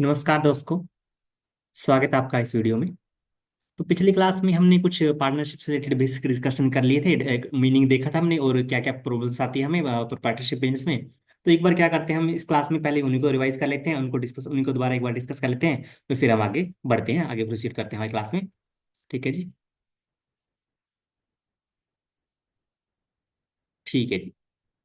नमस्कार दोस्तों। स्वागत है आपका इस वीडियो में। तो पिछली क्लास में हमने कुछ पार्टनरशिप से रिलेटेड बेसिक डिस्कशन कर लिए थे। एक मीनिंग देखा था हमने और क्या क्या प्रॉब्लम्स आती है हमें पार्टनरशिप बिजनेस में। तो एक बार क्या करते हैं, हम इस क्लास में पहले उन्हीं को रिवाइज कर लेते हैं, उन्हीं को दोबारा एक बार डिस्कस कर लेते हैं। तो फिर हम आगे बढ़ते हैं, आगे प्रोसीड करते हैं हमारी क्लास में। ठीक है जी। ठीक है जी।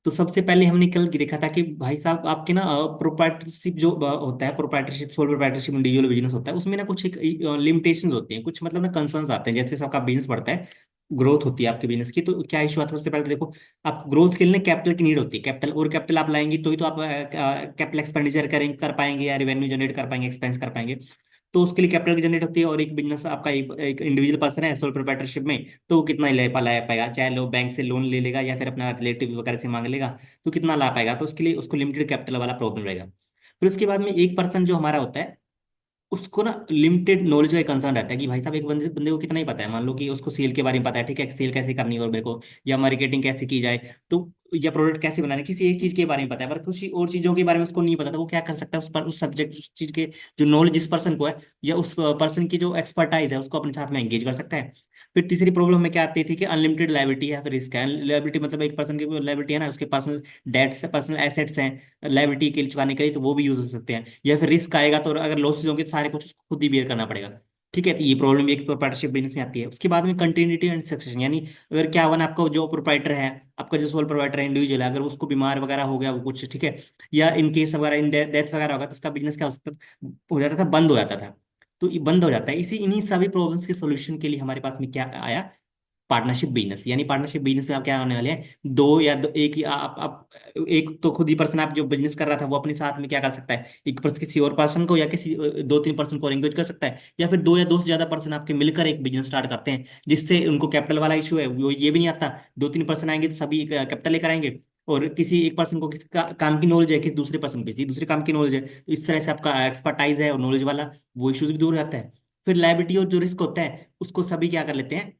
तो सबसे पहले हमने कल देखा था कि भाई साहब आपके ना प्रोप्राइटरशिप जो होता है, proprietorship sole proprietorship individual business होता है, उसमें ना कुछ एक लिमिटेशंस होती हैं, कुछ मतलब ना कंसर्न्स आते हैं। जैसे सबका बिजनेस बढ़ता है, ग्रोथ होती है आपके बिजनेस की, तो क्या इशू आता है सबसे पहले तो देखो। आपको ग्रोथ के लिए कैपिटल की नीड होती है, कैपिटल और कैपिटल आप लाएंगे तो ही तो आप कैपिटल एक्सपेंडिचर करेंगे, कर पाएंगे या रेवेन्यू जनरेट कर पाएंगे, एक्सपेंस कर पाएंगे। तो उसके लिए कैपिटल की जनरेट होती है। और एक बिजनेस आपका एक इंडिविजुअल पर्सन है सोल प्रोप्राइटरशिप में, तो वो कितना ला पाएगा, चाहे लो बैंक से लोन ले लेगा या फिर अपना रिलेटिव वगैरह से मांग लेगा, तो कितना ला पाएगा। तो उसके लिए उसको लिमिटेड कैपिटल वाला प्रॉब्लम रहेगा। फिर उसके बाद में एक पर्सन जो हमारा होता है, उसको ना लिमिटेड नॉलेज का कंसर्न रहता है कि भाई साहब एक बंदे बंदे को कितना ही पता है। मान लो कि उसको सेल के बारे में पता है, ठीक है, सेल कैसे करनी है और मेरे को, या मार्केटिंग कैसे की जाए, तो या प्रोडक्ट कैसे बनाना है, किसी एक चीज के बारे में पता है, पर कुछ और चीजों के बारे में उसको नहीं पता। तो वो क्या कर सकता है, उस पर उस सब्जेक्ट उस चीज के जो नॉलेज जिस पर्सन को है, या उस पर्सन की जो एक्सपर्टाइज है, उसको अपने साथ में एंगेज कर सकता है। फिर तीसरी प्रॉब्लम में क्या आती थी कि अनलिमिटेड लाइबिलिटी है या फिर रिस्क है। लाइबिलिटी मतलब एक पर्सन की लाइबिलिटी है ना, उसके पर्सनल डेट्स है, पर्सनल एसेट्स हैं लाइबिलिटी के लिए चुकाने के लिए, तो वो भी यूज हो सकते हैं। या फिर रिस्क आएगा तो अगर लॉसेज होंगे तो सारे कुछ उसको खुद ही बेयर करना पड़ेगा। ठीक है, तो ये प्रॉब्लम एक पार्टनरशिप बिजनेस में आती है। उसके बाद में कंटिन्यूटी एंड सक्सेशन, यानी अगर क्या हुआ ना, आपका जो प्रोप्राइटर है, आपका जो सोल प्रोप्राइटर है, इंडिविजुअल है, अगर उसको बीमार वगैरह हो गया वो कुछ, ठीक है, या इन केस वगैरह इन डेथ वगैरह होगा, तो उसका बिजनेस क्या हो सकता हो जाता था, बंद हो जाता था। तो ये बंद हो जाता है। इसी इन्हीं सभी प्रॉब्लम्स के सोल्यूशन के लिए हमारे पास में क्या आया, पार्टनरशिप बिजनेस। यानी पार्टनरशिप बिजनेस में आप क्या करने वाले हैं, दो या दो, एक ही आप एक तो खुद ही पर्सन, आप जो बिजनेस कर रहा था वो अपने साथ में क्या कर सकता है, एक पर्सन किसी और पर्सन को या किसी दो तीन पर्सन को एंगेज कर सकता है, या फिर दो या दो से ज्यादा पर्सन आपके मिलकर एक बिजनेस स्टार्ट करते हैं, जिससे उनको कैपिटल वाला इशू है वो ये भी नहीं आता। दो तीन पर्सन आएंगे तो सभी कैपिटल लेकर आएंगे, और किसी एक पर्सन को किसी काम की नॉलेज है, किसी दूसरे पर्सन को किसी दूसरे काम की नॉलेज है, तो इस तरह से आपका एक्सपर्टाइज है और नॉलेज वाला, वो इश्यूज भी दूर हो जाता है। फिर लाइबिलिटी और जो रिस्क होता है उसको सभी क्या कर लेते हैं,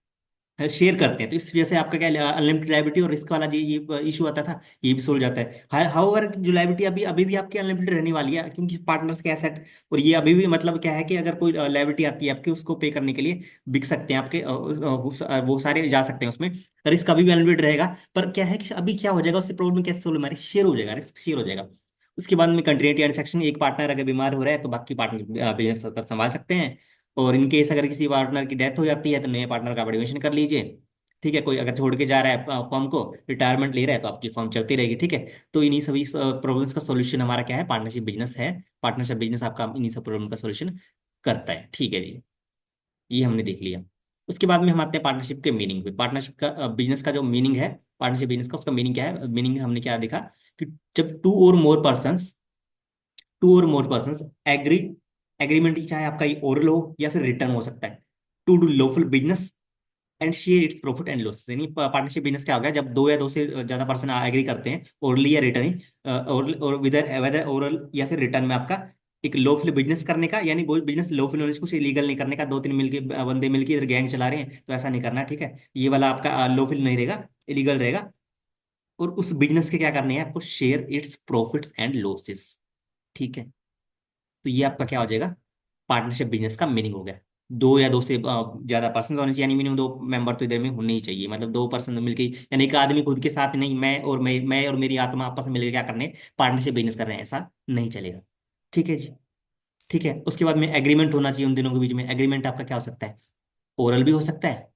शेयर करते हैं। तो इस वजह से आपका क्या अनलिमिटेड लाइबिलिटी और रिस्क वाला ये इशू आता था, ये भी सोल्व जाता है। हाउएवर जो लाइबिलिटी अभी अभी भी आपकी अनलिमिटेड रहने वाली है, क्योंकि पार्टनर्स के एसेट, और ये अभी भी मतलब क्या है कि अगर कोई लाइबिलिटी आती है आपकी, उसको पे करने के लिए बिक सकते हैं आपके, वो सारे जा सकते हैं उसमें। रिस्क अभी भी अनलिमिटेड रहेगा, पर क्या है कि अभी क्या हो जाएगा, उससे प्रॉब्लम कैसे सोल्व, हमारी शेयर हो जाएगा, रिस्क शेयर हो जाएगा। उसके बाद में कंटिन्यूटी एंड सेक्शन, एक पार्टनर अगर बीमार हो रहा है तो बाकी पार्टनर बिजनेस संभाल सकते हैं। और इन केस अगर किसी पार्टनर की डेथ हो जाती है तो नए पार्टनर का एडमिशन कर लीजिए। ठीक है, कोई अगर छोड़ के जा रहा है फॉर्म को, रिटायरमेंट ले रहा है, तो आपकी फॉर्म चलती रहेगी। ठीक है, तो इन्हीं सभी प्रॉब्लम्स का सॉल्यूशन हमारा क्या है, पार्टनरशिप बिजनेस है। पार्टनरशिप बिजनेस आपका इन्हीं सब प्रॉब्लम का सॉल्यूशन करता है। ठीक है जी, ये हमने देख लिया। उसके बाद में हम आते हैं पार्टनरशिप के मीनिंग पे। पार्टनरशिप का बिजनेस का जो मीनिंग है, पार्टनरशिप बिजनेस का, उसका मीनिंग क्या है। मीनिंग हमने क्या देखा कि जब टू और मोर पर्सन्स एग्री, एग्रीमेंट चाहे आपका ये ओरल हो या फिर रिटर्न हो सकता है, to do lawful business and share its profit and loss. यानी पार्टनरशिप बिजनेस क्या हो गया, जब दो या दो से ज्यादा पर्सन एग्री करते हैं ओरली या रिटर्न, और विदर वेदर ओरल या फिर रिटर्न में आपका एक लॉफुल बिजनेस करने का, यानी वो बिजनेस लॉफुल नॉलेज कुछ इलीगल नहीं करने का। दो तीन मिलके बंदे मिलके इधर गैंग चला रहे हैं तो ऐसा नहीं करना। ठीक है, ये वाला आपका लॉफुल नहीं रहेगा, इलीगल रहेगा। और उस बिजनेस के क्या करने हैं आपको, share its profits and losses. ठीक है, तो ये आपका क्या हो जाएगा, पार्टनरशिप बिजनेस का मीनिंग हो गया। दो या दो से ज्यादा पर्सन होने चाहिए, यानी मिनिमम दो मेंबर तो इधर में होने ही चाहिए। मतलब दो पर्सन मिलके, यानी एक आदमी खुद के साथ नहीं, मैं और मेरी आत्मा आपस में मिलकर क्या करने, पार्टनरशिप बिजनेस कर रहे हैं, ऐसा नहीं चलेगा। ठीक है जी। ठीक है, उसके बाद में एग्रीमेंट होना चाहिए उन दोनों के बीच में। एग्रीमेंट आपका क्या हो सकता है, ओरल भी हो सकता है,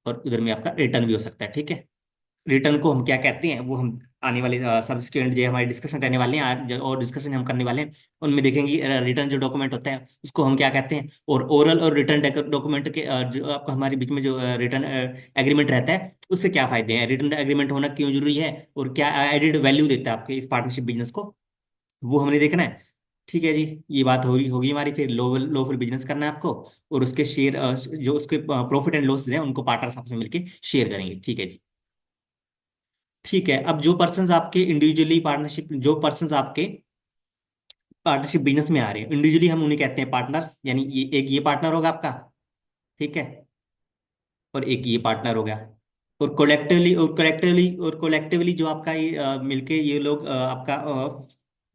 और उधर में आपका रिटर्न भी हो सकता है। ठीक है, रिटर्न को हम क्या कहते हैं, वो हम आने वाले सब्सिक्वेंट जो हमारे डिस्कशन रहने वाले हैं आज और डिस्कशन हम करने वाले हैं, उनमें देखेंगे रिटर्न जो डॉक्यूमेंट होता है उसको हम क्या कहते हैं। और ओरल और रिटर्न डॉक्यूमेंट के जो आपका हमारे बीच में जो रिटर्न एग्रीमेंट रहता है, उससे क्या फायदे हैं, रिटर्न एग्रीमेंट होना क्यों जरूरी है, और क्या एडेड वैल्यू देता है आपके इस पार्टनरशिप बिजनेस को, वो हमने देखना है। ठीक है जी, ये बात होगी होगी हमारी। फिर लोफुल बिजनेस करना है आपको, और उसके शेयर जो उसके प्रॉफिट एंड लॉस हैं उनको पार्टनर्स आपस में मिलकर शेयर करेंगे। ठीक है जी। ठीक है, अब जो पर्सन्स आपके इंडिविजुअली पार्टनरशिप, जो पर्सन्स आपके पार्टनरशिप बिजनेस में आ रहे हैं इंडिविजुअली, हम उन्हें कहते हैं पार्टनर्स। यानी ये एक ये पार्टनर होगा आपका, ठीक है, और एक ये पार्टनर हो गया। और कलेक्टिवली जो आपका ये मिलके ये लोग आपका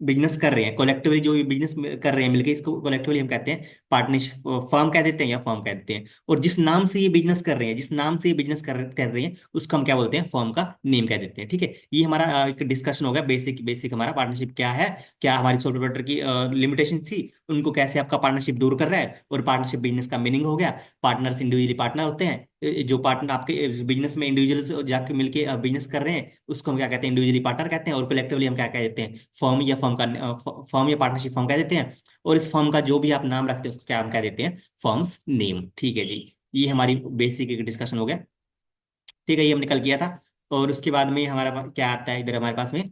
बिजनेस कर रहे हैं कोलेक्टिवली, जो बिजनेस कर रहे हैं मिलके, इसको कोलेक्टिवली हम कहते हैं पार्टनरशिप, फर्म कह देते हैं या फर्म कह देते हैं। और जिस नाम से ये बिजनेस कर रहे हैं, जिस नाम से ये बिजनेस कर रहे हैं, उसको हम क्या बोलते हैं, फर्म का नेम कह देते हैं। ठीक है, ये हमारा एक डिस्कशन हो गया, बेसिक बेसिक हमारा पार्टनरशिप क्या है, क्या हमारी सोल प्रोप्राइटर की लिमिटेशन थी, उनको कैसे आपका पार्टनरशिप दूर कर रहा है, और पार्टनरशिप बिजनेस का मीनिंग हो गया। पार्टनर्स इंडिविजुअली पार्टनर होते हैं, जो पार्टनर आपके बिजनेस में इंडिविजुअल्स जाके मिलके बिजनेस कर रहे हैं, उसको हम क्या कहते हैं, इंडिविजुअली पार्टनर कहते हैं। और कलेक्टिवली हम क्या कह देते हैं, फर्म या फर्म या पार्टनरशिप फर्म कह देते हैं। और इस फर्म का जो भी आप नाम रखते हैं उसको क्या हम कह देते हैं, फर्म्स नेम। ठीक है जी, ये हमारी बेसिक एक डिस्कशन हो गया। ठीक है, ये हम निकल किया था। और उसके बाद में हमारा क्या आता है इधर हमारे पास में,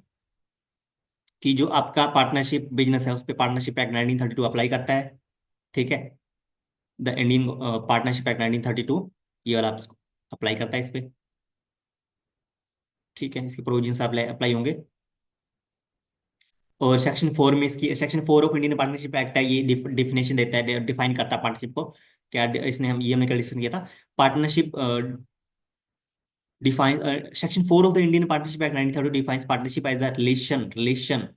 कि जो आपका पार्टनरशिप बिजनेस है उस पर पार्टनरशिप एक्ट 1932 अप्लाई करता है। ठीक है, द इंडियन पार्टनरशिप एक्ट 1932, ये वाला अप्लाई करता है इस पे। ठीक है, इसके प्रोविजंस अप्लाई अप्लाई होंगे। और सेक्शन 4 में, इसकी section 4 of Indian partnership act है, ये डिफिनेशन देता है, डिफाइन करता है पार्टनरशिप को। क्या इसने हम ये हमने कल डिस्कस किया था। Partnership define section 4 of the Indian partnership act 1930 defines partnership as the relation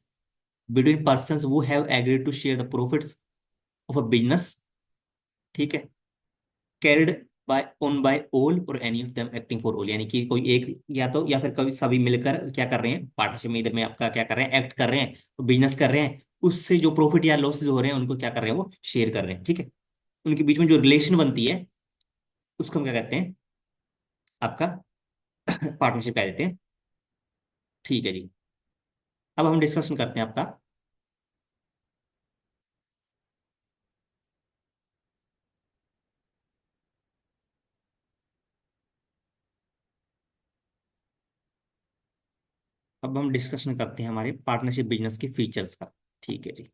between persons who have agreed to share the profits of a business. ठीक है, carried by all or any of them acting for all, यानी कि कोई एक या तो या फिर कभी सभी मिलकर क्या कर रहे हैं, पार्टनरशिप में इधर में आपका क्या कर रहे हैं, एक्ट कर रहे हैं, बिजनेस कर रहे हैं, उससे जो प्रॉफिट या लॉसेज हो रहे हैं उनको क्या कर रहे हैं, वो शेयर कर रहे हैं। ठीक है, उनके बीच में जो रिलेशन बनती है उसको हम क्या कहते हैं, आपका पार्टनरशिप कह देते हैं। ठीक है जी, अब हम डिस्कशन करते हैं आपका। अब हम डिस्कशन करते हैं हमारे पार्टनरशिप बिजनेस के फीचर्स का। ठीक है जी।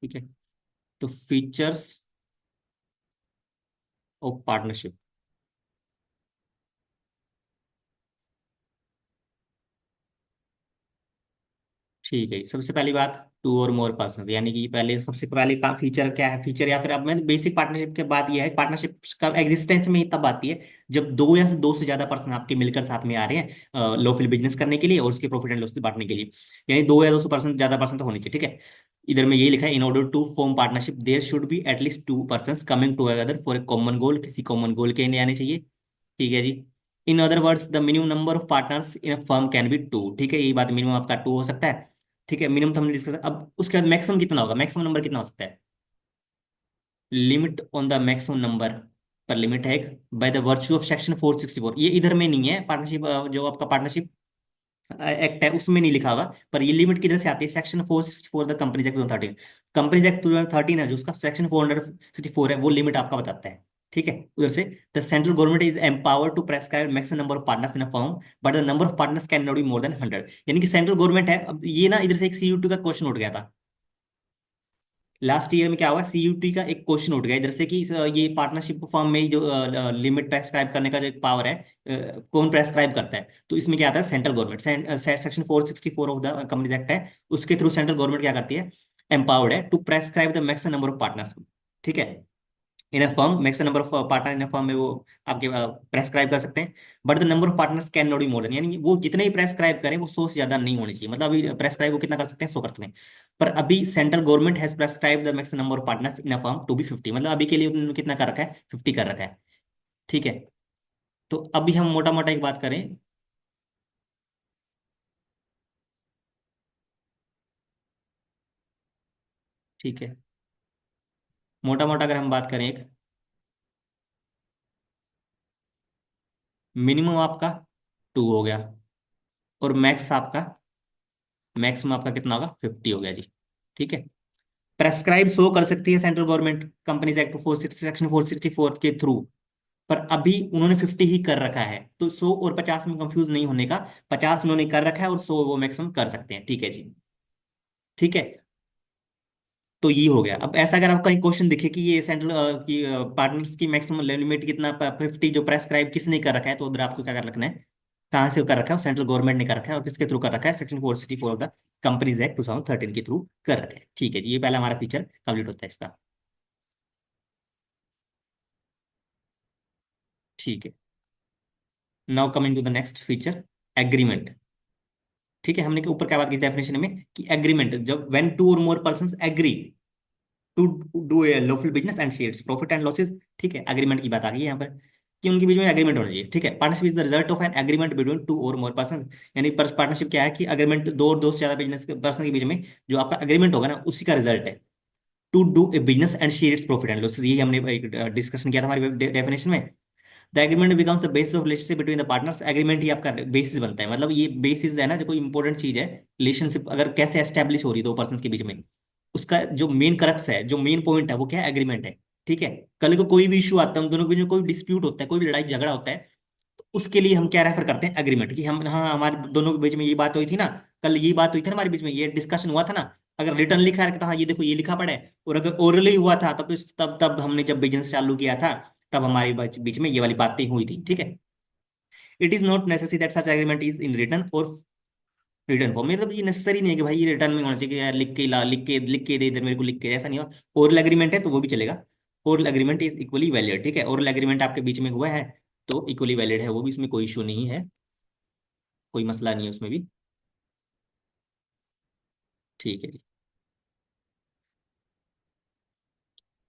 ठीक है, तो फीचर्स ऑफ पार्टनरशिप। ठीक है, सबसे पहली बात, टू और मोर पर्सन, यानी कि पहले सबसे पहले का फीचर क्या है, फीचर या फिर अब मैं बेसिक पार्टनरशिप के बात यह है, पार्टनरशिप का एग्जिस्टेंस में ही तब आती है जब दो से ज्यादा पर्सन आपके मिलकर साथ में आ रहे हैं लॉफुल बिजनेस करने के लिए और उसके प्रॉफिट एंड लॉस बांटने के लिए। यानी दो या 200% ज्यादा पर्सन तो होनी चाहिए। ठीक है, इधर में ये लिखा है, in order to form partnership there should be at least two person coming together for a common goal, किसी कॉमन गोल के लिए आने चाहिए। ठीक है जी। In other words the minimum number of partners in a firm can be two. ठीक है, ये बात मिनिमम आपका 2 हो सकता है। ठीक है, मिनिमम तो हमने डिस्कस, अब उसके बाद मैक्सिमम कितना होगा, मैक्सिमम नंबर कितना हो सकता है, limit on the maximum number पर लिमिट है by the virtue of section 464। ये इधर में नहीं है, पार्टनरशिप जो आपका पार्टनरशिप एक्ट है उसमें नहीं लिखा हुआ, पर ये लिमिट किधर से आती है, section 464 the companies act 2013। Companies act 2013 है जो उसका सेक्शन 464 है, वो लिमिट आपका बताता है। ठीक है, उधर से, the central government is empowered to prescribe maximum number of partners in a firm, but the number of partners can not be more than 100। यानी कि सेंट्रल गवर्नमेंट है। अब ये ना इधर से एक सीयूटी का क्वेश्चन उठ गया था लास्ट ईयर में, क्या हुआ, सीयूटी का एक क्वेश्चन उठ गया इधर से कि ये पार्टनरशिप फॉर्म में ही जो लिमिट प्रेस्क्राइब करने का जो एक पावर है, कौन प्रेस्क्राइब करता है, तो इसमें क्या आता है, central government. Section 464 of the companies act है, उसके थ्रू सेंट्रल गवर्नमेंट क्या करती है, एम्पावर्ड है to prescribe the maximum number of partners. ठीक है, in a firm, maximum number of partner in a firm में वो आपके प्रेस्क्राइब कर सकते हैं। But the number of partners can not be more than, यानी वो जितने ही प्रेस्क्राइब करें वो 100 से ज्यादा नहीं होनी चाहिए। मतलब अभी प्रेस्क्राइब वो कितना कर सकते हैं, 100 कर सकते हैं। पर अभी central government has prescribe the maximum number of partners in a firm to be 50, मतलब अभी के लिए उन्होंने कितना कर रखा है, 50 कर रखा है। ठीक है, तो अभी हम मोटा मोटा एक बात करें। ठीक है, मोटा मोटा अगर हम बात करें, एक मिनिमम आपका 2 हो गया, और मैक्सिमम आपका कितना होगा, 50 हो गया जी। ठीक है, प्रेस्क्राइब सो कर सकती है central government companies act 460 section 464 के थ्रू, पर अभी उन्होंने 50 ही कर रखा है, तो 100 और 50 में कंफ्यूज नहीं होने का। 50 उन्होंने कर रखा है और 100 वो मैक्सिमम कर सकते हैं। ठीक है जी। ठीक है, तो ये हो गया। अब ऐसा अगर आपका एक क्वेश्चन दिखे कि ये सेंट्रल की पार्टनर्स की मैक्सिमम लिमिट कितना, 50 जो प्रेस्क्राइब किसने कर रखा है, तो उधर आपको क्या कर रखना है, कहाँ से कर रखा है, सेंट्रल गवर्नमेंट ने कर रखा है, और किसके थ्रू कर रखा है, section 464 of the companies act 2013 के थ्रू कर रखा है। ठीक है जी, ये पहला हमारा फीचर कंप्लीट होता है इसका। ठीक है, now coming to the next feature, agreement. ठीक है, हमने के ऊपर क्या बात की डेफिनेशन में कि एग्रीमेंट जब व्हेन टू और more persons agree to do a lawful business and shares profit and losses. ठीक है, एग्रीमेंट की बात आ गई है यहाँ पर कि उनके बीच में एग्रीमेंट होना चाहिए। ठीक है, partnership is the result of an agreement between two और मोर पर्सन। यानी पार्टनरशिप क्या है कि अग्रीमेंट दो और दो से ज्यादा बिजनेस पर्सन के बीच में जो आपका एग्रीमेंट होगा ना, उसी का रिजल्ट है to do a business and share its profit and losses. यही हमने एक डिस्कशन किया था हमारी डेफिनेशन में। The agreement becomes the basis of relationship between the partners. Agreement ही आपका बेसिस बनता है, मतलब ये बेसिस है ना, जो कोई इंपॉर्टेंट चीज है रिलेशनशिप अगर कैसे एस्टेब्लिश हो रही है दो पर्सन के बीच में, उसका जो मेन क्रक्स है, जो मेन पॉइंट है, वो क्या है? एग्रीमेंट है। ठीक है, कल को कोई भी इशू आता है, उन दोनों के बीच में कोई डिस्प्यूट होता है, कोई भी लड़ाई झगड़ा होता है, तो उसके लिए हम क्या रेफर करते हैं? एग्रीमेंट। कि हम, हाँ, हमारे दोनों के बीच में ये बात हुई थी ना, कल ये बात हुई थी ना, हमारे बीच में ये डिस्कशन हुआ था ना। अगर रिटर्न लिखा है तो हाँ, ये देखो ये लिखा पड़ा है। और अगर ओरली हुआ था तो तब तब हमने जब बिजनेस चालू किया था, तब हमारे बीच में ये वाली बातें हुई थी। ठीक है, it is not necessary that such agreement is in return और रिटर्न फॉर्म। मतलब ये नेसेसरी नहीं है कि भाई ये रिटर्न में होना चाहिए कि यार लिख के ला, लिख के दे इधर मेरे को, लिख के, ऐसा नहीं हो। ओरल एग्रीमेंट है तो वो भी चलेगा। Oral agreement is equally valid. ठीक है, ओरल एग्रीमेंट आपके बीच में हुआ है तो इक्वली वैलिड है वो भी, इसमें कोई इशू नहीं है, कोई मसला नहीं है उसमें भी। ठीक है जी।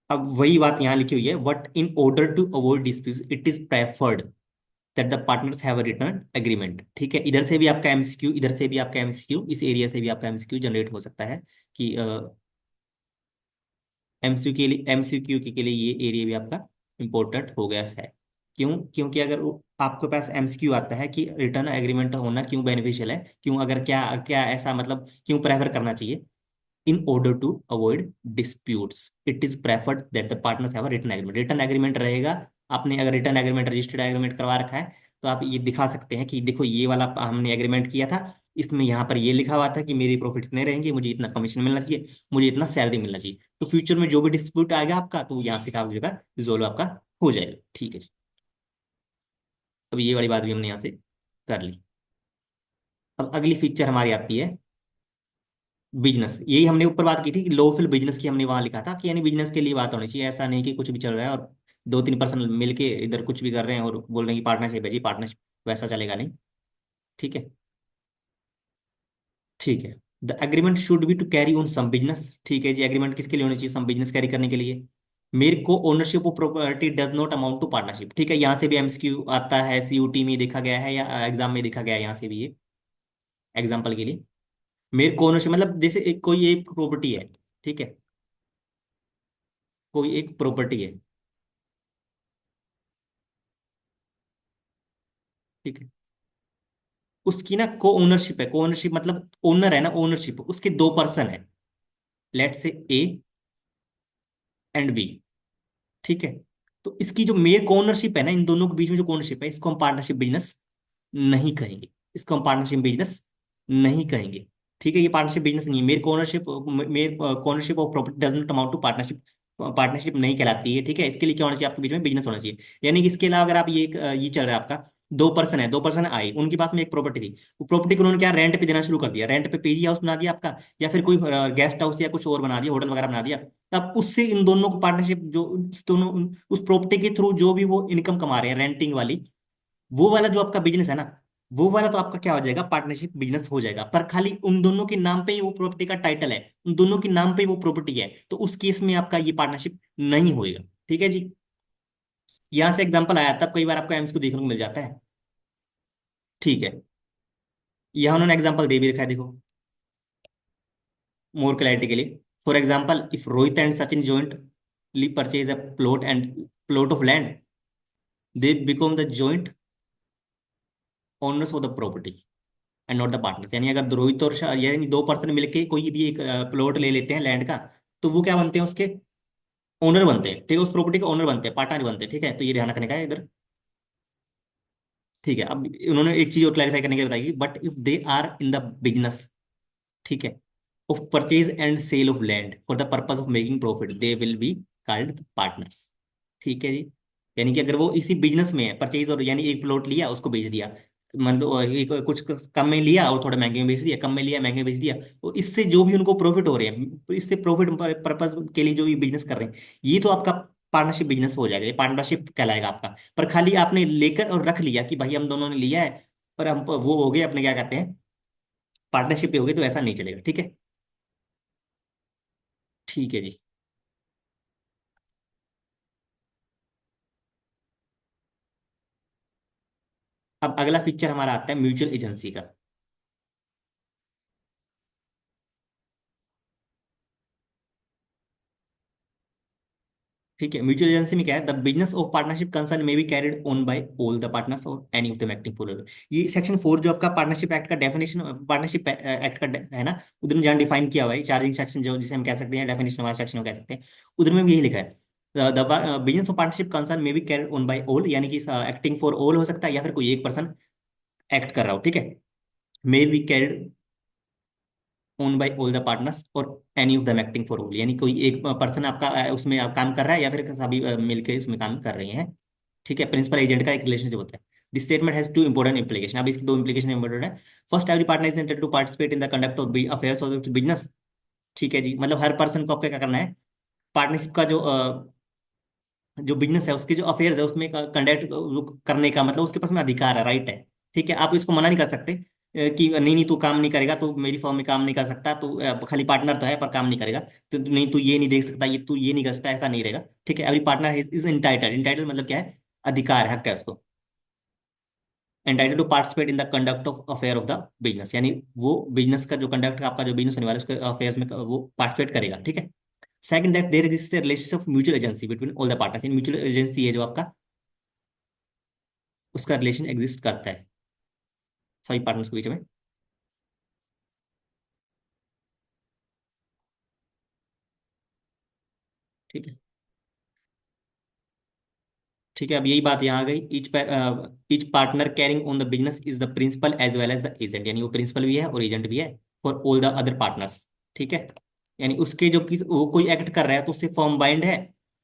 अब वही बात यहाँ लिखी हुई है, but in order to avoid dispute it is preferred that the partners have a return agreement. ठीक है, इधर से भी आपका एमसीक्यू, इधर से भी आपका एमसीक्यू, इस एरिया से भी आपका एमसीक्यू जनरेट हो सकता है कि एमसीक्यू के लिए, एमसीक्यू के लिए ये एरिया भी आपका इंपॉर्टेंट हो गया है। क्यों? क्योंकि अगर आपके पास एमसीक्यू आता है कि रिटर्न एग्रीमेंट होना क्यों बेनिफिशियल है, क्यों, अगर क्या क्या ऐसा, मतलब क्यों प्रेफर करना चाहिए? In order to avoid disputes it is preferred that the partners have a written agreement. Written agreement रहेगा। आपने अगर रिटन एग्रीमेंट, रजिस्टर्ड एग्रीमेंट करवा रखा है, तो आप ये दिखा सकते हैं कि देखो ये वाला हमने एग्रीमेंट किया था, इसमें यहाँ पर ये लिखा हुआ था कि मेरी प्रॉफिट्स इतने रहेंगे, मुझे इतना कमीशन मिलना चाहिए, मुझे इतना सैलरी मिलना चाहिए। तो फ्यूचर में जो भी डिस्प्यूट आएगा आपका, तो यहाँ से क्या हो जाएगा? रिजोल्व आपका हो जाएगा। ठीक है जी। अब ये वाली बात भी हमने यहाँ से कर ली। अब अगली फीचर हमारी आती है बिजनेस। यही हमने ऊपर बात की थी कि लॉफुल बिजनेस की, हमने वहां लिखा था कि यानी बिजनेस के लिए बात होनी चाहिए, ऐसा नहीं कि कुछ भी चल रहा है और दो तीन पर्सन मिलके इधर कुछ भी कर रहे हैं और बोल रहे हैं कि पार्टनरशिप है जी, पार्टनरशिप, वैसा चलेगा नहीं। ठीक है। ठीक है, the agreement should be to carry on some business. ठीक है जी, एग्रीमेंट किसके लिए होनी चाहिए? सम बिजनेस कैरी करने के लिए। मेरे को ownership of property does not amount to partnership. ठीक है, यहाँ से भी एमसीक्यू आता है, सीयूटी में देखा गया है या एग्जाम में देखा गया है, यहाँ से भी ये एग्जाम्पल के लिए। मेरे को ओनरशिप मतलब जैसे एक कोई एक प्रॉपर्टी है। ठीक है, कोई एक प्रॉपर्टी है। ठीक है, उसकी ना को ओनरशिप है। को ओनरशिप मतलब ओनर है ना, ओनरशिप उसके दो पर्सन है, लेट से ए एंड बी। ठीक है, तो इसकी जो मेयर ओनरशिप है ना, इन दोनों के बीच में जो ओनरशिप है, इसको हम पार्टनरशिप बिजनेस नहीं कहेंगे। इसको हम पार्टनरशिप बिजनेस नहीं कहेंगे। ठीक है, ये पार्टनरशिप बिजनेस नहीं है। Mere ownership, mere ownership of property does not amount to partnership, partnership नहीं कहलाती है। ठीक है, इसके लिए क्या होना चाहिए? आपके बीच में बिजनेस होना चाहिए। यानी कि इसके अलावा अगर आप ये चल रहा है आपका, दो पर्सन है, दो पर्सन आए, उनके पास में एक प्रॉपर्टी थी, वो प्रॉपर्टी को उन्होंने क्या रेंट पे देना शुरू कर दिया, रेंट पे पीजी हाउस बना दिया आपका, या फिर कोई गेस्ट हाउस या कुछ और बना दिया, होटल वगैरह बना दिया। तब उससे इन दोनों को पार्टनरशिप, जो दोनों उस प्रॉपर्टी के थ्रू जो भी वो इनकम कमा रहे हैं रेंटिंग वाली, वो वाला जो आपका बिजनेस है ना, वो वाला तो आपका क्या हो जाएगा? पार्टनरशिप बिजनेस हो जाएगा। पर खाली उन दोनों के नाम पे ही वो प्रॉपर्टी का टाइटल है, उन दोनों के नाम पे ही वो प्रॉपर्टी है, तो उस केस में आपका ये पार्टनरशिप नहीं होएगा। ठीक है जी, यहां से एग्जांपल आया, तब कई बार आपको एम्स को देखने को मिल जाता है। ठीक है, यहाँ उन्होंने एग्जांपल दे भी रखा है, देखो मोर क्लैरिटी के लिए। For example, if Rohit and Sachin jointly purchase a plot of land, they become the joint owners of the property and not the partners. यानी अगर रोहित और यानी दो पर्सन मिलके कोई भी एक प्लॉट ले लेते हैं लैंड का, तो वो क्या बनते हैं? उसके ओनर बनते हैं। ठीक है, उस प्रॉपर्टी के ओनर बनते हैं, पार्टनर बनते हैं। ठीक है, तो ये ध्यान रखने का है इधर। ठीक है, अब उन्होंने एक चीज और क्लैरिफाई करने के लिए बताई, but if they are in the business, ठीक है, of purchase and sale of land for the purpose of making profit, they will be called partners. ठीक है जी, यानी कि अगर वो इसी बिजनेस में है, परचेज, और यानी एक प्लॉट लिया उसको बेच दिया, मतलब एक कुछ कम में लिया और थोड़ा महंगे में बेच दिया, कम में लिया महंगे में बेच दिया, तो इससे जो भी उनको प्रॉफिट हो रहे हैं, इससे प्रॉफिट पर्पज के लिए जो ये बिजनेस कर रहे हैं, ये तो आपका पार्टनरशिप बिजनेस हो जाएगा, ये पार्टनरशिप कहलाएगा आपका। पर खाली आपने लेकर और रख लिया कि भाई हम दोनों ने लिया है, पर हम वो हो गए अपने क्या कहते हैं, पार्टनरशिप पे हो गई, तो ऐसा नहीं चलेगा, ठीक है। ठीक है जी। अब अगला फीचर हमारा आता है म्यूचुअल एजेंसी का। ठीक है, म्यूचुअल एजेंसी में क्या है, the business of partnership concern may be carried on by all the partners और any of the acting for. ये सेक्शन 4 जो आपका पार्टनरशिप एक्ट का डेफिनेशन, पार्टनरशिप एक्ट का है ना, उधर में जहाँ डिफाइन किया हुआ है चार्जिंग सेक्शन, जो जिसे हम कह सकते हैं डेफिनेशन वाला सेक्शन कह सकते हैं, उधर में भी यही लिखा है, the business of partnership concern may be carried on by all, यानी कि एक्टिंग फॉर ऑल हो सकता है, या फिर कोई एक पर्सन एक्ट कर रहा हो, ठीक है। May be carried on by all the partners और any of them acting for all, यानी कोई एक पर्सन आपका उसमें आप काम कर रहा है, या फिर सभी मिलकर उसमें काम कर रहे हैं, ठीक है। प्रिंसिपल एजेंट का एक रिलेशनशिप होता है। This statement has two important implication, अब इसकी दो इंप्लीकेशन इंपॉर्टेंट है। First, every partner is entitled to participate in the conduct of affairs of business. ठीक है जी, मतलब हर पर्सन को आपको क्या करना है, पार्टनरशिप का जो बिजनेस है उसके जो अफेयर्स है उसमें कंडक्ट करने का, मतलब उसके पास में अधिकार है, राइट है। ठीक है, आप इसको मना नहीं कर सकते कि नहीं नहीं तू काम नहीं करेगा, तू मेरी फर्म में काम नहीं कर सकता, तू खाली पार्टनर तो है पर काम नहीं करेगा, तो नहीं तू ये नहीं देख सकता, ये तू ये नहीं कर सकता, ऐसा नहीं रहेगा। ठीक है, every partner is entitle, entitle मतलब क्या है, अधिकार है, हक है उसको, entitle to participate in the conduct of affair of the business, यानी वो बिजनेस का जो कंडक्ट आपका जो बिजनेस होने वाला है उसके अफेयर्स में वो पार्टिसिपेट करेगा, ठीक है। Second, that there is relationship of mutual agency between all the partners, in mutual agency है जो आपका, उसका रिलेशन एग्जिस्ट करता है सभी पार्टनर्स के बीच में। ठीक है। ठीक है, अब यही बात यहाँ आ गई, each partner carrying on the business is the principal as well as the agent, यानी वो प्रिंसिपल भी है और एजेंट भी है for all the other partners. ठीक है, यानी उसके जो किस वो कोई एक्ट कर रहा है तो उससे फर्म बाइंड है,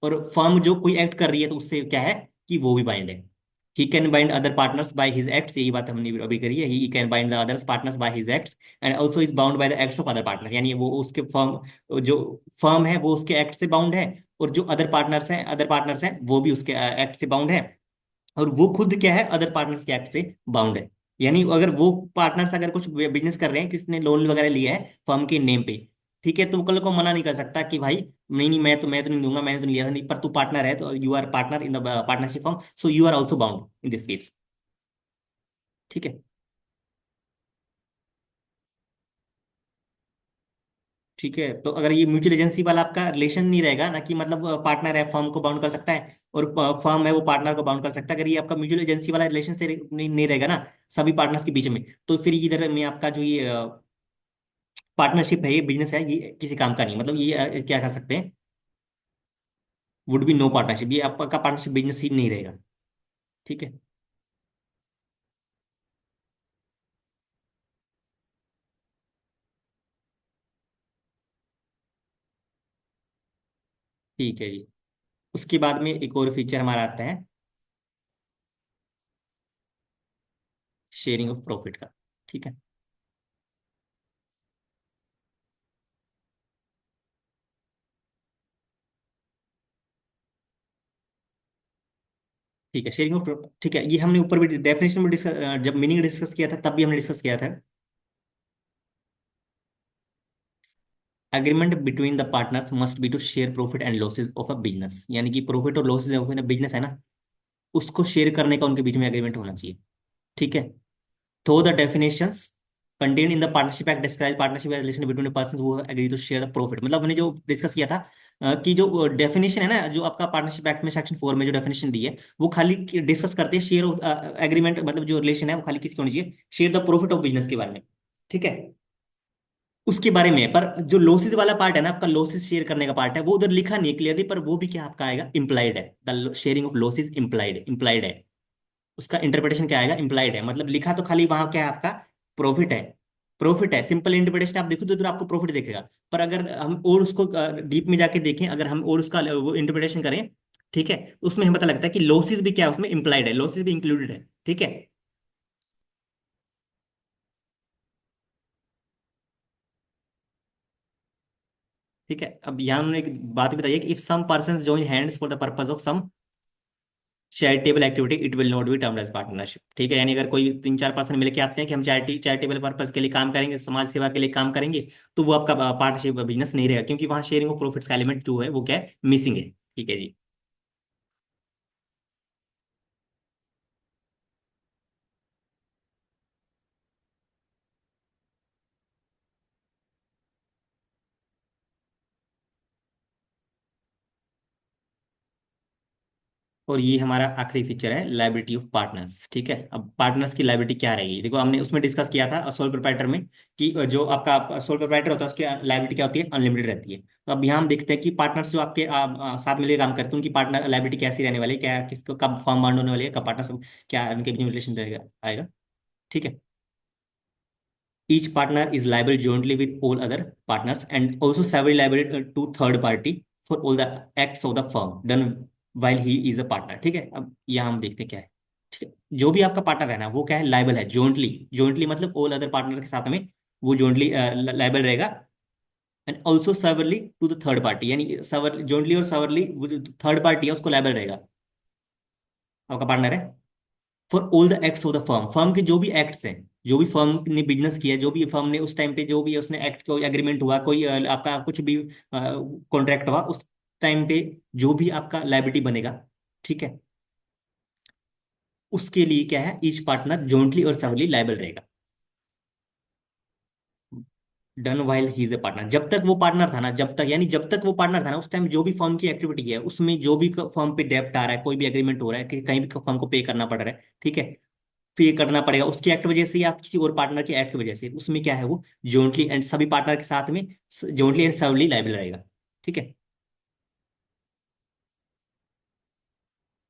और फर्म जो कोई एक्ट कर रही है तो उससे क्या है कि वो भी बाइंड है। He can bind other partners by his acts, यही बात हमने अभी करी है, he can bind the others partners by his acts and also is bound by the acts of other partners, यानी वो उसके फर्म जो फर्म है वो उसके एक्ट से बाउंड है, और जो अदर पार्टनर्स हैं वो भी उसके एक्ट से बाउंड है, और वो खुद क्या है, अदर पार्टनर्स के एक्ट से बाउंड है। यानी अगर वो पार्टनर्स अगर कुछ बिजनेस कर रहे हैं, किसने लोन वगैरह लिया है फर्म के नेम पे, ठीक है, तो वो कल को मना नहीं कर सकता कि भाई नहीं नहीं मैं तो नहीं दूंगा, मैंने तो नहीं लिया था, नहीं, पर तू पार्टनर है तो you are partner in the partnership firm, so you are also bound in this case. ठीक है। ठीक है, तो अगर ये म्यूचुअल एजेंसी वाला आपका रिलेशन नहीं रहेगा ना, कि मतलब पार्टनर है फर्म को बाउंड कर सकता है और फर्म है वो पार्टनर को बाउंड कर सकता है, अगर ये आपका म्यूचुअल एजेंसी वाला रिलेशन से नहीं रहेगा ना सभी पार्टनर्स के बीच में, तो फिर इधर में आपका जो ये पार्टनरशिप है, ये बिजनेस है, ये किसी काम का नहीं, मतलब ये क्या कर सकते हैं, वुड बी नो पार्टनरशिप, ये आपका पार्टनरशिप बिजनेस ही नहीं रहेगा। ठीक है। ठीक है जी, उसके बाद में एक और फीचर हमारा आता है शेयरिंग ऑफ प्रॉफिट का। ठीक है। ठीक है, शेयरिंग ऑफ, ठीक है, ये हमने ऊपर भी डेफिनेशन में डिस्कस, जब मीनिंग डिस्कस किया था तब भी हमने डिस्कस किया था। Agreement between the partners must be to share profit and losses of a business, यानी कि प्रॉफिट और लॉसेज ऑफ बिजनेस है ना, उसको शेयर करने का उनके बीच में एग्रीमेंट होना चाहिए। ठीक है। तो the definitions contain in the partnership act describe partnership as relation between persons who agree to share the profit, मतलब हमने जो डिस्कस किया था कि जो डेफिनेशन है ना, जो आपका पार्टनरशिप एक्ट में सेक्शन 4 में जो डेफिनेशन दी है, वो खाली डिस्कस करते हैं शेयर एग्रीमेंट, मतलब जो रिलेशन है वो खाली किसकी होनी चाहिए, share the profit of business के बारे में। ठीक है, उसके बारे में है, पर जो लॉसेज वाला पार्ट है ना आपका, लॉसेज शेयर करने का पार्ट है, वो उधर लिखा नहीं है क्लियरली, पर वो भी क्या आपका आएगा, इंप्लाइड है, the sharing of losses implied implied है, उसका इंटरप्रिटेशन क्या आएगा, इंप्लाइड है, मतलब लिखा तो खाली वहां क्या है आपका, प्रॉफिट है, प्रॉफिट है, सिंपल इंटरप्रिटेशन आप देखो तो इधर आपको प्रॉफिट दिखेगा, पर अगर हम और उसको डीप में जाके देखें, अगर हम और उसका वो इंटरप्रिटेशन करें, ठीक है, उसमें हमें पता लगता है कि लॉसेज भी क्या है उसमें, इंप्लाइड है, लॉसेज भी इंक्लूडेड है। ठीक है। ठीक है, अब यहाँ उन्होंने एक बात बताई कि if some person join hands for the purpose of some charitable activity it will not be termed as partnership. ठीक है, यानी अगर कोई तीन चार पर्सन मिलके आते हैं कि हम चैरिटेबल पर्पज के लिए काम करेंगे, समाज सेवा के लिए काम करेंगे, तो वो आपका पार्टनरशिप बिजनेस नहीं रहेगा, क्योंकि वहाँ शेयरिंग ऑफ प्रॉफिट्स का एलिमेंट जो है वो क्या है, मिसिंग है। ठीक है जी। और ये हमारा आखिरी फीचर है लायबिलिटी ऑफ पार्टनर्स। ठीक है, अब पार्टनर्स की लायबिलिटी क्या रहेगी, देखो हमने उसमें डिस्कस किया था सोल प्रोप्राइटर में कि जो आपका सोल प्रोप्राइटर होता है उसकी लायबिलिटी क्या होती है, अनलिमिटेड रहती है। तो अब यहाँ हम देखते हैं कि पार्टनर्स जो आपके साथ मिलकर काम करते हैं उनकी पार्टनर लायबिलिटी कैसी रहने वाली है, क्या किसको कब फॉर्म बाउंड होने वाली है, कब पार्टनर क्या उनके बीच में रिलेशन रहेगा आएगा। ठीक है, each partner is liable jointly with all other partners and also severally liable to third party for all the acts of the firm done while he is a partner। ठीक है, अब यहाँ हम देखते हैं क्या है। ठीक है, जो भी आपका पार्टनर है ना वो क्या है, लाइबल है जॉइंटली। जॉइंटली मतलब ऑल अदर पार्टनर के साथ में वो जॉइंटली लाइबल रहेगा। And also severally to the third party, यानी सर्वर जॉइंटली और सर्वरली थर्ड पार्टी है उसको लाइबल रहेगा, आपका पार्टनर है, for all the acts of the firm. Firm के जो भी एक्ट्स हैं, जो भी फर्म ने बिजनेस किया, जो भी फर्म ने उस टाइम पे जो भी उसने एक्ट कोई एग्रीमेंट हुआ, कोई आपका कुछ भी कॉन्ट्रैक्ट हुआ उस टाइम पे, जो भी आपका लायबिलिटी बनेगा, ठीक है, उसके लिए क्या है, ईच पार्टनर जॉइंटली और सेवरली लायबल रहेगा। Done while he is a partner, जब तक वो पार्टनर था ना, जब तक यानी जब तक वो पार्टनर था ना उस टाइम जो भी फर्म की एक्टिविटी है उसमें जो भी फर्म पे डेप्ट आ रहा है, कोई भी एग्रीमेंट हो रहा है कि कहीं भी फर्म को पे करना पड़ रहा है, ठीक है, पे करना पड़ेगा उसकी एक्ट वजह से या किसी और पार्टनर की एक्ट वजह से, उसमें क्या है वो जॉइंटली एंड सभी पार्टनर के साथ में जॉइंटली एंड सर्वली लायबल रहेगा। ठीक है,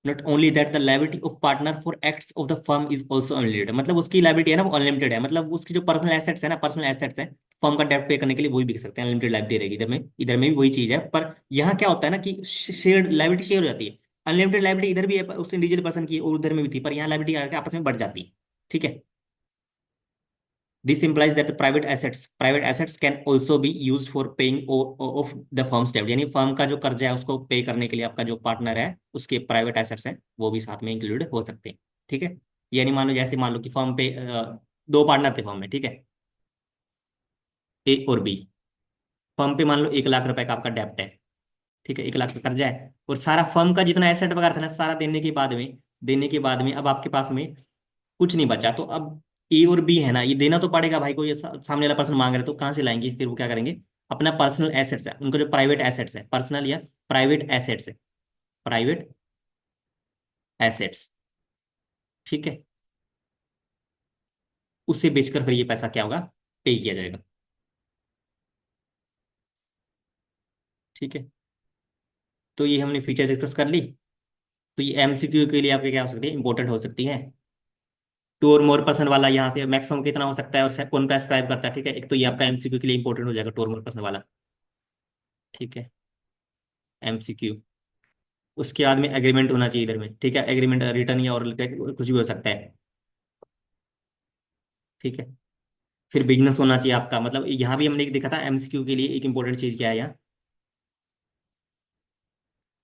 not only that the liability of partner for acts of the firm is also unlimited, मतलब उसकी लायबिलिटी है ना वो अनलिमिटेड है, मतलब उसकी जो पर्सनल एसेट्स है ना, पर्सनल एसेट्स है फर्म का डेब्ट पे करने के लिए वही बिक सकते हैं, अनलिमिटेड लायबिलिटी रहेगी। इधर में भी वही चीज है, पर यहाँ क्या होता है ना कि शेयर लायबिलिटी शेयर हो जाती है। अनलिमिटेड लायबिलिटी इधर भी है उस इंडिविजुअल पर्सन की और उधर में भी थी, पर यहाँ लायबिलिटी आके आपस में बढ़ जाती है। ठीक है, this implies that the private assets can also be used for paying of the firm's debt, यानी फर्म का जो कर्जा है उसको पे करने के लिए आपका जो पार्टनर है उसके प्राइवेट एसेट्स हैं वो भी साथ में इंक्लूड हो सकते हैं। ठीक है, यानी मान लो जैसे मान लो कि फर्म पे दो पार्टनर थे फर्म में, ठीक है, ए और बी। फर्म पे मान लो 1 लाख रुपए का आपका डेप्ट है, ठीक है, 1 लाख का कर्जा है, और सारा फर्म का जितना एसेट वगैरह था ना सारा देने के बाद में अब आपके पास में कुछ नहीं बचा, तो अब ए और बी है ना, ये देना तो पड़ेगा भाई को, ये सामने वाला पर्सन मांग रहे तो कहाँ से लाएंगे, फिर वो क्या करेंगे, अपना पर्सनल एसेट्स है उनका जो प्राइवेट एसेट्स है, पर्सनल या प्राइवेट एसेट्स है, प्राइवेट एसेट्स, ठीक है, उससे बेचकर फिर ये पैसा क्या होगा, पे किया जाएगा। ठीक है, तो ये हमने फीचर डिस्कस कर ली। तो ये एमसीक्यू के लिए आपके क्या हो सकती है, इंपॉर्टेंट हो सकती है। टू और मोर पर्सन वाला यहाँ से मैक्सिमम कितना हो सकता है और कौन प्रेस्क्राइब करता है, ठीक है, एक तो ये आपका एमसीक्यू के लिए इंपॉर्टेंट हो जाएगा टू और मोर पर्सन वाला। ठीक है, एमसीक्यू, उसके बाद में एग्रीमेंट होना चाहिए इधर में, ठीक है, एग्रीमेंट रिटर्न या और कुछ भी हो सकता है। ठीक है, फिर बिजनेस होना चाहिए आपका, मतलब यहाँ भी हमने एक देखा था एमसीक्यू के लिए एक इंपॉर्टेंट चीज क्या है यहाँ,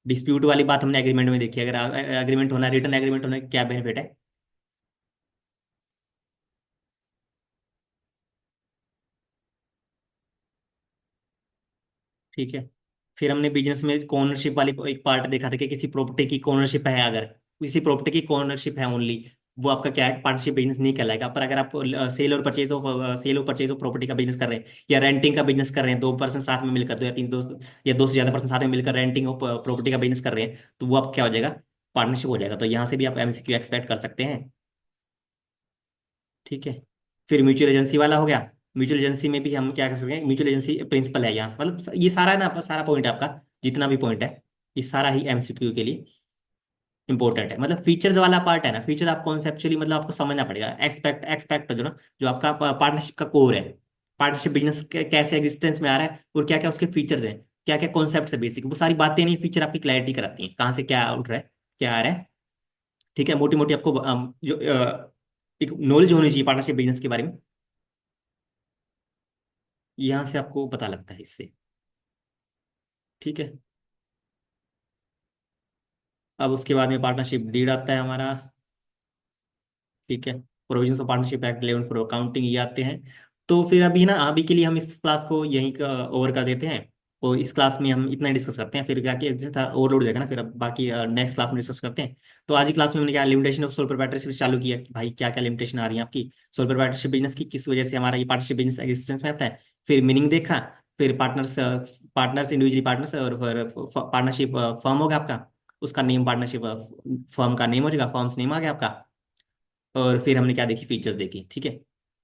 डिस्प्यूट वाली बात हमने एग्रीमेंट में देखी, अगर एग्रीमेंट होना, रिटर्न एग्रीमेंट होना क्या बेनिफिट है। ठीक है, फिर हमने बिजनेस में कॉर्नरशिप वाली एक पार्ट देखा था कि किसी प्रॉपर्टी की कॉर्नरशिप है, अगर किसी प्रॉपर्टी की कॉर्नरशिप है ओनली, वो आपका क्या है, पार्टनरशिप बिजनेस नहीं कहलाएगा। पर अगर आप सेल और परचेज ऑफ प्रॉपर्टी का बिजनेस कर रहे हैं या रेंटिंग का बिजनेस कर रहे हैं, दो पर्सन साथ में मिलकर, दो या तीन दोस्त या दो से ज्यादा पर्सन साथ में मिलकर रेंटिंग ऑफ प्रॉपर्टी का बिजनेस कर रहे हैं, तो वो आप क्या हो जाएगा, पार्टनरशिप हो जाएगा। तो यहाँ से भी आप एमसीक्यू एक्सपेक्ट कर सकते हैं। ठीक है, फिर म्यूचुअल एजेंसी वाला हो गया। म्यूचुअल एजेंसी में भी हम क्या कर सकते हैं, म्यूचुअल एजेंसी प्रिंसिपल है यहाँ, मतलब ये सारा है ना, सारा पॉइंट है आपका, जितना भी पॉइंट है ये सारा ही एमसीक्यू के लिए इंपॉर्टेंट है। मतलब फीचर्स वाला पार्ट है ना, फीचर आप कॉन्सेप्चुअली मतलब आपको समझना पड़ेगा, एक्सपेक्ट एक्सपेक्ट जो ना, जो आपका पार्टनरशिप का कोर है, पार्टनरशिप बिजनेस कैसे एग्जिस्टेंस में आ रहा है और क्या क्या उसके फीचर्स हैं, क्या क्या कॉन्सेप्ट है बेसिक, वो सारी बातें नहीं, फीचर आपकी क्लैरिटी कराती हैं कहाँ से क्या उठ रहा है, क्या आ रहा है। ठीक है, मोटी मोटी आपको जो एक नॉलेज होनी चाहिए पार्टनरशिप बिजनेस के बारे में, यहाँ से आपको पता लगता है इससे। ठीक है। अब उसके बाद में पार्टनरशिप डीड आता है हमारा। ठीक है। Provisions of partnership act 11 for accounting ये आते हैं। तो फिर अभी ना, अभी के लिए हम इस क्लास को यहीं ओवर कर देते हैं। और इस क्लास में हम इतना ही डिस्कस करते हैं, फिर क्या कि ओवरलोड हो जाएगा ना, फिर अब बाकी नेक्स्ट क्लास में डिस्कस करते हैं। तो आज की क्लास में हमने क्या लिमिटेशन ऑफ सोल प्रोप्राइटरशिप चालू किया कि भाई क्या क्या लिमिटेशन आ रही है आपकी सोल प्रोप्राइटरशिप बिजनेस की, किस वजह से हमारा ये पार्टनरशिप बिजनेस एग्जिस्टेंस में आता है। फिर मीनिंग देखा। फिर पार्टनर्स, पार्टनर्स इंडिविजुअली पार्टनर्स, और फिर पार्टनरशिप फर्म होगा आपका, उसका नेम पार्टनरशिप फर्म का नेम हो जाएगा, फर्म्स नेम आ गया आपका। और फिर हमने क्या देखी, फीचर्स देखी। ठीक है।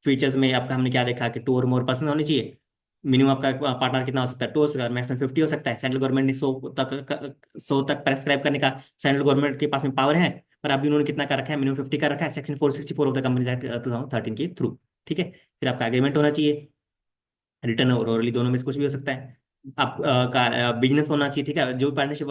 फीचर्स में आपका हमने क्या देखा कि 2 और मोर पर्सन होने चाहिए। मिनिमम आपका पार्टनर कितना हो सकता है, 2 मैक्सिमम 50 हो सकता है। सेंट्रल गवर्नमेंट ने 100 तक प्रेस्क्राइब करने का सेंट्रल गवर्नमेंट के पास में पावर है। पर अभी उन्होंने कितना कर रखा है, मिनिमम 50 का रखा है, section 464 of the companies act 2013 के थ्रू। ठीक है। फिर आपका एग्रीमेंट होना चाहिए, रिटर्न और ओरली दोनों में से कुछ भी हो सकता है। आप का बिजनेस होना चाहिए। ठीक है। जो पार्टनरशिप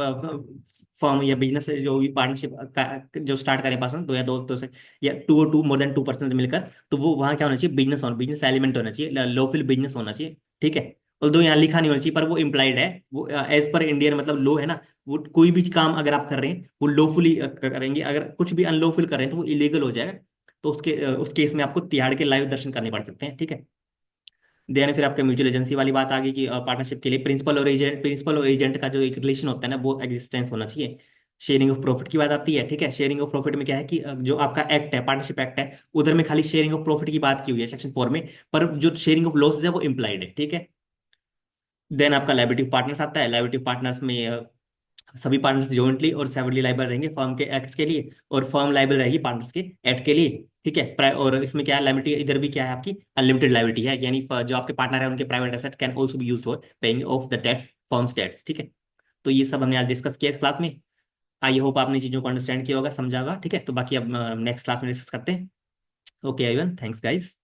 फर्म या बिजनेस जो भी पार्टनरशिप का जो स्टार्ट करें पर्सन, दो या दोस्तों से, या टू और टू मोर देन 2 पर्सन मिलकर, तो वो वहाँ क्या होना चाहिए, बिजनेस एलिमेंट होना चाहिए, लॉफुल बिजनेस होना चाहिए। ठीक है। और दो यहाँ लिखा नहीं होना चाहिए, पर वो इम्प्लाइड है, वो एज पर इंडियन मतलब लॉ है ना। वो कोई भी काम अगर आप कर रहे हैं वो लॉफुली करेंगे, अगर कुछ भी अनलॉफुल कर रहे हैं तो वो इलीगल हो जाएगा। तो उस केस में आपको तिहाड़ के लाइव दर्शन करने पड़ सकते हैं। ठीक है। देन फिर आपके म्यूचुअल एजेंसी वाली बात आ गई कि पार्टनरशिप के लिए प्रिंसिपल और एजेंट का जो एक रिलेशन होता है ना, वो एग्जिस्टेंस होना चाहिए। शेयरिंग ऑफ प्रॉफिट की बात आती है। ठीक है। शेयरिंग ऑफ प्रॉफिट में क्या है कि जो आपका एक्ट है, पार्टनरशिप एक्ट है, उधर में खाली शेयरिंग ऑफ प्रॉफिट की बात की हुई है सेक्शन 4 में। पर जो शेयरिंग ऑफ लॉसेज है वो इम्प्लाइड है। ठीक है। देन आपका लायबिलिटी ऑफ पार्टनर्स आता है। लायबिलिटी ऑफ पार्टनर्स में सभी पार्टनर्स जॉइंटली और सेवरली लाइबल रहेंगे फर्म के एक्ट्स के लिए, और फर्म लाइबल रहेगी पार्टनर्स के एक्ट के लिए। ठीक है। और इसमें क्या है, लाइबिलिटी इधर भी क्या है आपकी, अनलिमिटेड लाइबिलिटी है, यानी जो आपके पार्टनर है उनके private asset can also be used for paying off the debts, firm's debts. ठीक है। तो ये सब हमने आज डिस्कस किया इस क्लास में। आई होप आपने चीजों को अंडरस्टैंड किया होगा, समझा होगा। ठीक है। तो बाकी अब नेक्स्ट क्लास में डिस्कस करते हैं। Okay everyone, thanks guys.